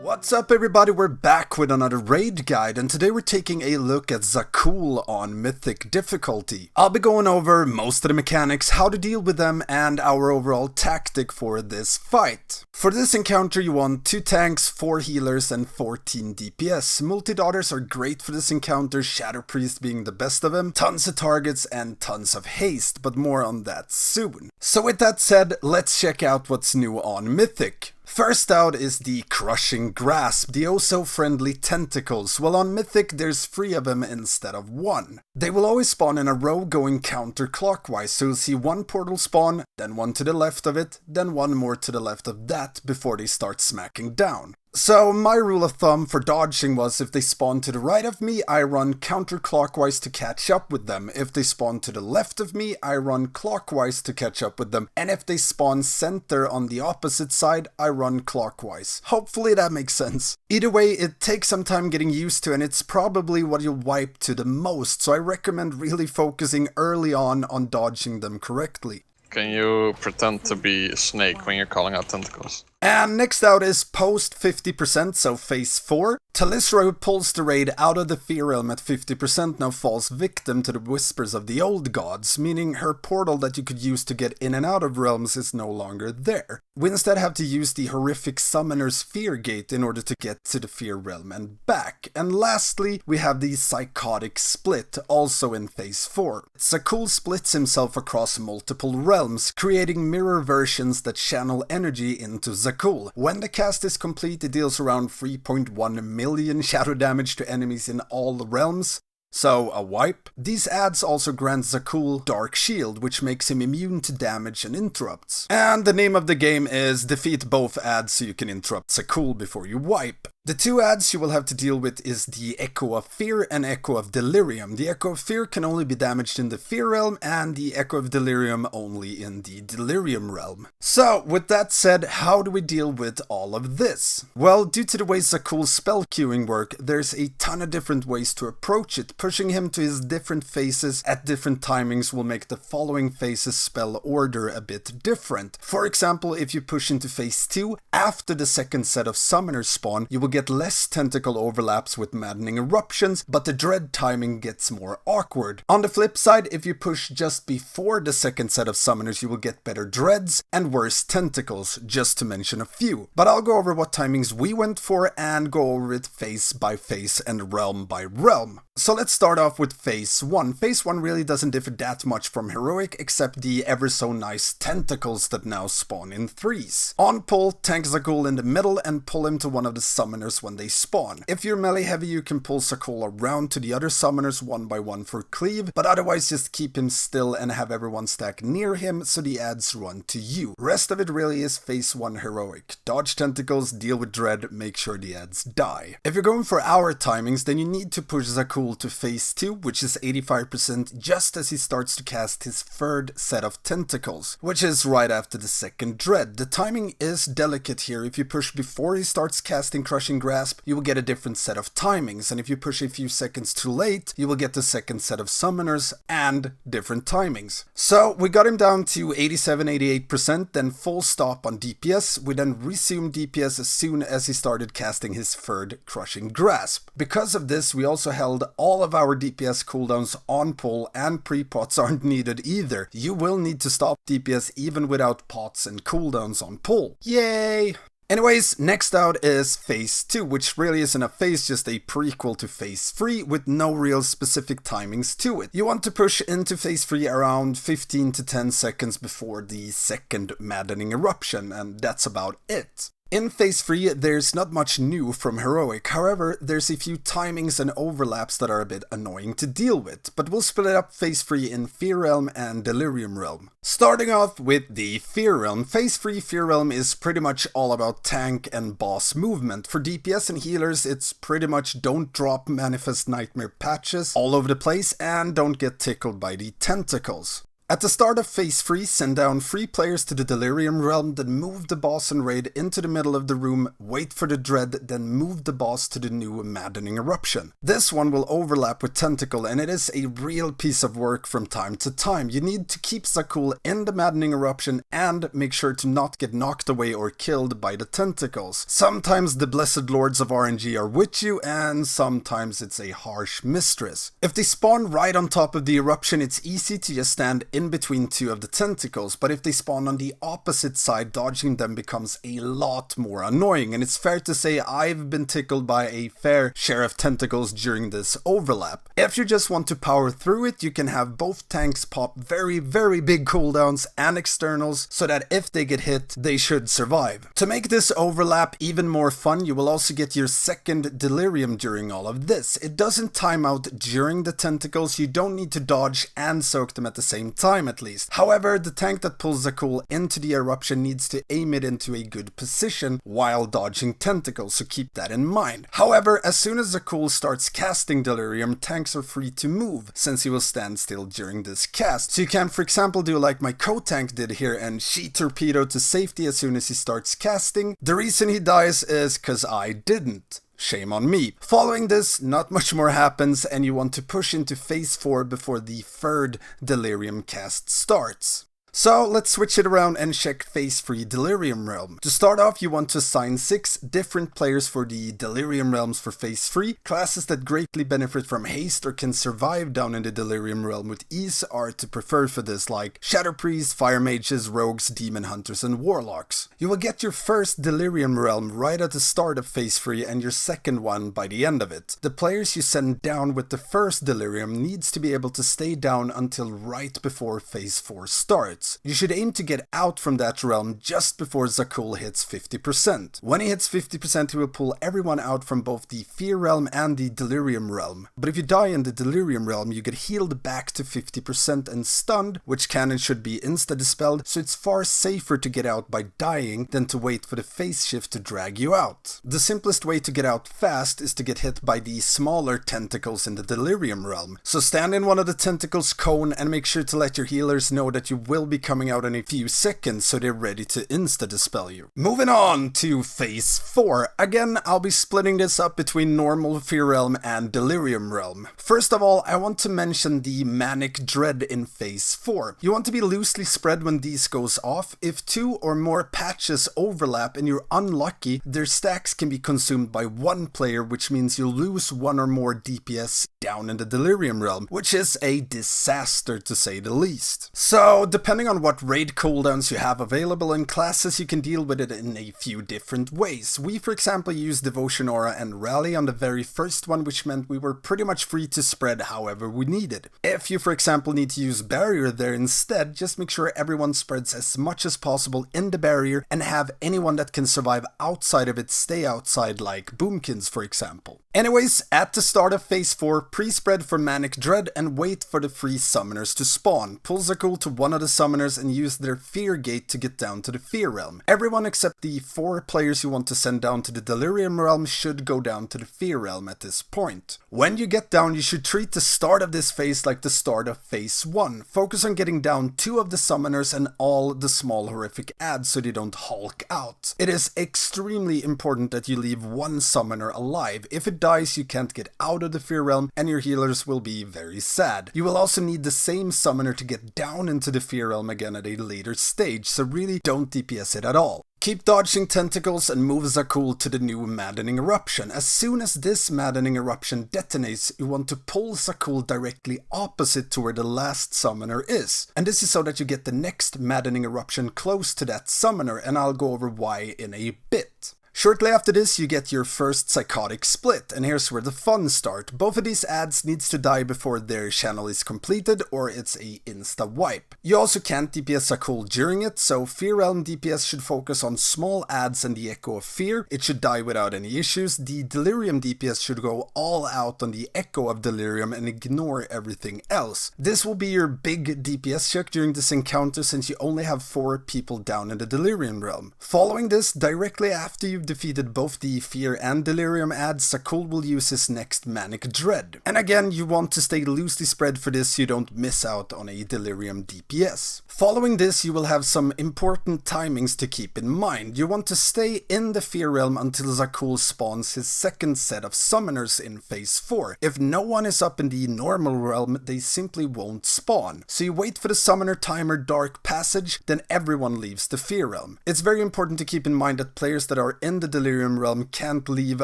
What's up everybody, we're back with another raid guide, and today we're taking a look at Za'qul on Mythic difficulty. I'll be going over most of the mechanics, how to deal with them, and our overall tactic for this fight. For this encounter you want 2 tanks, 4 healers, and 14 DPS. Multi-daughters are great for this encounter, Shadow Priest being the best of them, tons of targets and tons of haste, but more on that soon. So with that said, let's check out what's new on Mythic. First out is the Crushing Grasp, the oh-so-friendly tentacles. Well, on Mythic there's 3 of them instead of 1. They will always spawn in a row going counterclockwise, so you'll see 1 portal spawn, then 1 to the left of it, then 1 more to the left of that before they start smacking down. So my rule of thumb for dodging was if they spawn to the right of me, I run counterclockwise to catch up with them. If they spawn to the left of me, I run clockwise to catch up with them. And if they spawn center on the opposite side, I run clockwise. Hopefully that makes sense. Either way, it takes some time getting used to, and it's probably what you'll wipe to the most, so I recommend really focusing early on dodging them correctly. Can you pretend to be a snake when you're calling out tentacles? And next out is post 50%, so phase 4. Talisra, who pulls the raid out of the Fear Realm at 50%, now falls victim to the whispers of the old gods, meaning her portal that you could use to get in and out of realms is no longer there. We instead have to use the horrific Summoner's Fear Gate in order to get to the Fear Realm and back. And lastly, we have the Psychotic Split, also in phase 4. Za'qul splits himself across multiple realms, creating mirror versions that channel energy into Za'qul. When the cast is complete, it deals around 3.1 million shadow damage to enemies in all realms. So, a wipe. These adds also grant Za'qul Dark Shield, which makes him immune to damage and interrupts. And the name of the game is defeat both adds so you can interrupt Za'qul before you wipe. The 2 adds you will have to deal with is the Echo of Fear and Echo of Delirium. The Echo of Fear can only be damaged in the Fear Realm, and the Echo of Delirium only in the Delirium Realm. So, with that said, how do we deal with all of this? Well, due to the way Za'qul's spell queuing work, there's a ton of different ways to approach it. Pushing him to his different phases at different timings will make the following phases spell order a bit different. For example, if you push into phase 2, after the second set of summoners spawn, you will get less tentacle overlaps with maddening eruptions, but the dread timing gets more awkward. On the flip side, if you push just before the second set of summoners, you will get better dreads and worse tentacles, just to mention a few. But I'll go over what timings we went for and go over it phase by phase and realm by realm. So let's start off with phase 1. Phase 1 really doesn't differ that much from heroic, except the ever so nice tentacles that now spawn in 3s. On pull, tank Za'qul in the middle and pull him to one of the summoners when they spawn. If you're melee heavy, you can pull Za'qul around to the other summoners one by one for cleave, but otherwise just keep him still and have everyone stack near him so the adds run to you. Rest of it really is phase 1 heroic. Dodge tentacles, deal with dread, make sure the adds die. If you're going for hour timings, then you need to push Za'qul to phase 2, which is 85% just as he starts to cast his 3rd set of tentacles, which is right after the second dread. The timing is delicate here. If you push before he starts casting Crushing Grasp, you will get a different set of timings, and if you push a few seconds too late, you will get the second set of summoners and different timings. So we got him down to 87-88%, then full stop on DPS. We then resumed DPS as soon as he started casting his 3rd Crushing Grasp. Because of this, we also held all of our DPS cooldowns on pull, and pre-pots aren't needed either. You will need to stop DPS even without pots and cooldowns on pull. Yay! Anyways, next out is phase 2, which really isn't a phase, just a prequel to phase 3 with no real specific timings to it. You want to push into phase 3 around 15 to 10 seconds before the second maddening eruption, and that's about it. In phase 3, there's not much new from heroic, however, there's a few timings and overlaps that are a bit annoying to deal with, but we'll split up phase 3 in Fear Realm and Delirium Realm. Starting off with the Fear Realm, phase 3 Fear Realm is pretty much all about tank and boss movement. For DPS and healers, it's pretty much don't drop Manifest Nightmare patches all over the place and don't get tickled by the tentacles. At the start of phase 3, send down 3 players to the Delirium realm, then move the boss and raid into the middle of the room, wait for the dread, then move the boss to the new maddening eruption. This one will overlap with Tentacle, and it is a real piece of work from time to time. You need to keep Za'qul in the maddening eruption and make sure to not get knocked away or killed by the tentacles. Sometimes the Blessed Lords of RNG are with you, and sometimes it's a harsh mistress. If they spawn right on top of the eruption, it's easy to just stand in between 2 of the tentacles, but if they spawn on the opposite side, dodging them becomes a lot more annoying, and it's fair to say I've been tickled by a fair share of tentacles during this overlap. If you just want to power through it, you can have both tanks pop very big cooldowns and externals, so that if they get hit, they should survive. To make this overlap even more fun, you will also get your second Delirium during all of this. It doesn't time out during the tentacles, you don't need to dodge and soak them at the same time at least. However, the tank that pulls Za'qul into the eruption needs to aim it into a good position while dodging tentacles, so keep that in mind. However, as soon as Za'qul starts casting Delirium, tanks are free to move, since he will stand still during this cast. So you can, for example, do like my co-tank did here and she torpedo to safety as soon as he starts casting. The reason he dies is cause I didn't. Shame on me. Following this, not much more happens, and you want to push into phase 4 before the third Delirium cast starts. So let's switch it around and check phase 3 Delirium realm. To start off, you want to assign 6 different players for the Delirium realms for phase 3. Classes that greatly benefit from haste or can survive down in the Delirium realm with ease are to prefer for this, like Shadow Priests, Fire Mages, Rogues, Demon Hunters, and Warlocks. You will get your first Delirium realm right at the start of phase 3 and your second one by the end of it. The players you send down with the first Delirium needs to be able to stay down until right before phase 4 starts. You should aim to get out from that realm just before Za'qul hits 50%. When he hits 50%, he will pull everyone out from both the Fear realm and the Delirium realm. But if you die in the Delirium realm, you get healed back to 50% and stunned, which can and should be insta-dispelled, so it's far safer to get out by dying than to wait for the phase shift to drag you out. The simplest way to get out fast is to get hit by the smaller tentacles in the Delirium realm. So stand in one of the tentacles' cone and make sure to let your healers know that you will be coming out in a few seconds, so they're ready to insta-dispel you. Moving on to phase 4. Again, I'll be splitting this up between normal Fear realm and Delirium realm. First of all, I want to mention the Manic Dread in phase 4. You want to be loosely spread when these goes off. If 2 or more patches overlap and you're unlucky, their stacks can be consumed by one player, which means you'll lose 1 or more DPS down in the Delirium realm, which is a disaster to say the least. So, depending on what raid cooldowns you have available in classes, you can deal with it in a few different ways. We, for example, used Devotion Aura and Rally on the very first one, which meant we were pretty much free to spread however we needed. If you, for example, need to use Barrier there instead, just make sure everyone spreads as much as possible in the barrier and have anyone that can survive outside of it stay outside, like Boomkins, for example. Anyways, at the start of phase 4, pre-spread for Manic Dread and wait for the 3 summoners to spawn. Pull Za'qul to one of the summoners and use their Fear Gate to get down to the Fear realm. Everyone except the 4 players you want to send down to the Delirium realm should go down to the Fear realm at this point. When you get down, you should treat the start of this phase like the start of phase 1. Focus on getting down 2 of the summoners and all the small horrific adds so they don't hulk out. It is extremely important that you leave 1 summoner alive. If it dies, you can't get out of the Fear realm and your healers will be very sad. You will also need the same summoner to get down into the Fear realm again at a later stage, so really don't DPS it at all. Keep dodging tentacles and move Za'qul to the new maddening eruption. As soon as this maddening eruption detonates, you want to pull Za'qul directly opposite to where the last summoner is. And this is so that you get the next maddening eruption close to that summoner, and I'll go over why in a bit. Shortly after this, you get your first Psychotic Split, and here's where the fun starts. Both of these adds needs to die before their channel is completed, or it's a insta-wipe. You also can't DPS Za'qul during it, so Fear Realm DPS should focus on small adds and the Echo of Fear. It should die without any issues. The Delirium DPS should go all out on the Echo of Delirium and ignore everything else. This will be your big DPS check during this encounter, since you only have 4 people down in the Delirium realm. Following this, directly after you've defeated both the Fear and Delirium ads, Za'qul will use his next Manic Dread. And again, you want to stay loosely spread for this so you don't miss out on a Delirium DPS. Following this, you will have some important timings to keep in mind. You want to stay in the Fear realm until Za'qul spawns his second set of summoners in phase 4. If no one is up in the normal realm, they simply won't spawn. So you wait for the summoner timer Dark Passage, then everyone leaves the Fear realm. It's very important to keep in mind that players that are in the Delirium realm can't leave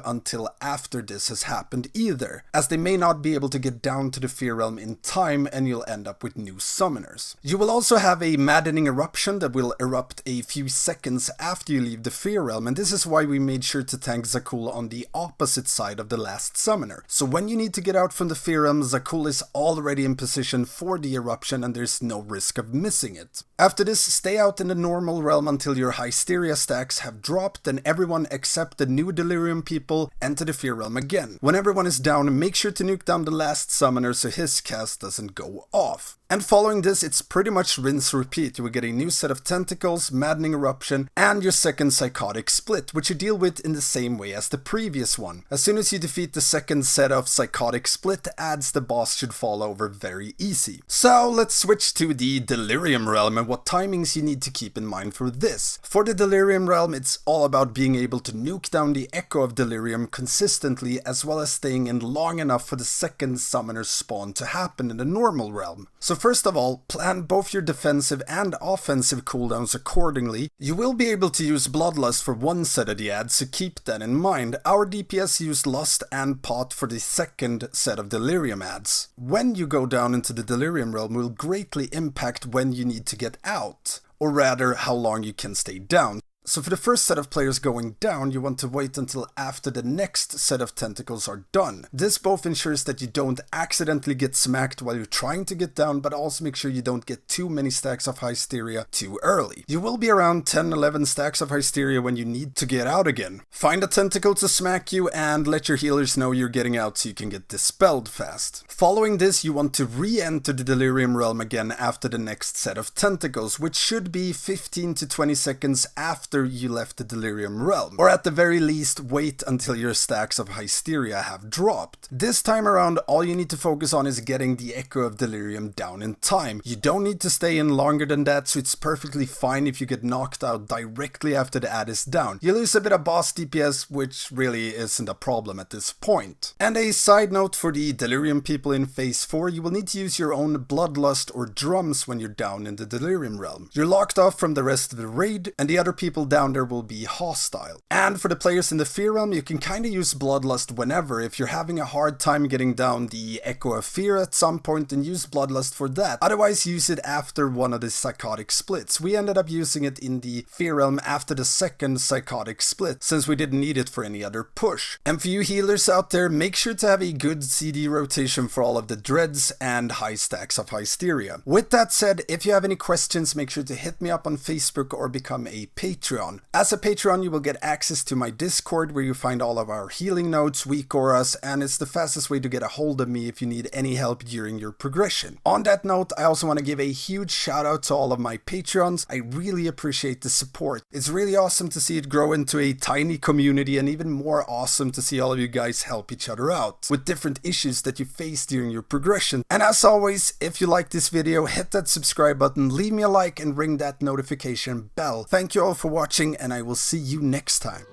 until after this has happened either, as they may not be able to get down to the Fear realm in time and you'll end up with new summoners. You will also have a maddening eruption that will erupt a few seconds after you leave the Fear realm, and this is why we made sure to tank Za'qul on the opposite side of the last summoner. So when you need to get out from the Fear realm, Za'qul is already in position for the eruption and there's no risk of missing it. After this, stay out in the normal realm until your Hysteria stacks have dropped and everyone except the new Delirium people enter the Fear realm again. When everyone is down, make sure to nuke down the last summoner so his cast doesn't go off. And following this, it's pretty much rinse repeat. You will get a new set of tentacles, maddening eruption, and your second psychotic split, which you deal with in the same way as the previous one. As soon as you defeat the second set of psychotic split adds, the boss should fall over very easy. So let's switch to the Delirium realm and what timings you need to keep in mind for this. For the Delirium realm, it's all about being able to nuke down the Echo of Delirium consistently, as well as staying in long enough for the second summoner spawn to happen in the normal realm. So first of all, plan both your defensive and offensive cooldowns accordingly. You will be able to use Bloodlust for one set of the ads, so keep that in mind. Our DPS used Lust and Pot for the second set of Delirium ads. When you go down into the Delirium realm will greatly impact when you need to get out, or rather how long you can stay down. So for the first set of players going down, you want to wait until after the next set of tentacles are done. This both ensures that you don't accidentally get smacked while you're trying to get down, but also make sure you don't get too many stacks of Hysteria too early. You will be around 10-11 stacks of Hysteria when you need to get out again. Find a tentacle to smack you and let your healers know you're getting out so you can get dispelled fast. Following this, you want to re-enter the Delirium realm again after the next set of tentacles, which should be 15 to 20 seconds after you left the Delirium realm, or at the very least wait until your stacks of Hysteria have dropped. This time around, all you need to focus on is getting the Echo of Delirium down in time. You don't need to stay in longer than that, so it's perfectly fine if you get knocked out directly after the ad is down. You lose a bit of boss DPS, which really isn't a problem at this point. And a side note for the Delirium people in phase 4, you will need to use your own Bloodlust or drums when you're down in the Delirium realm. You're locked off from the rest of the raid, and the other people down there will be hostile. And for the players in the Fear realm, you can kinda use Bloodlust whenever. If you're having a hard time getting down the Echo of Fear at some point, then use Bloodlust for that. Otherwise, use it after one of the psychotic splits. We ended up using it in the Fear realm after the second psychotic split, since we didn't need it for any other push. And for you healers out there, make sure to have a good CD rotation for all of the dreads and high stacks of Hysteria. With that said, if you have any questions, make sure to hit me up on Facebook or become a Patreon. As a Patreon, you will get access to my Discord where you find all of our healing notes, weak auras, and it's the fastest way to get a hold of me if you need any help during your progression. On that note, I also want to give a huge shout out to all of my Patreons. I really appreciate the support. It's really awesome to see it grow into a tiny community, and even more awesome to see all of you guys help each other out with different issues that you face during your progression. And as always, if you like this video, hit that subscribe button, leave me a like, and ring that notification bell. Thank you all for watching, and I will see you next time.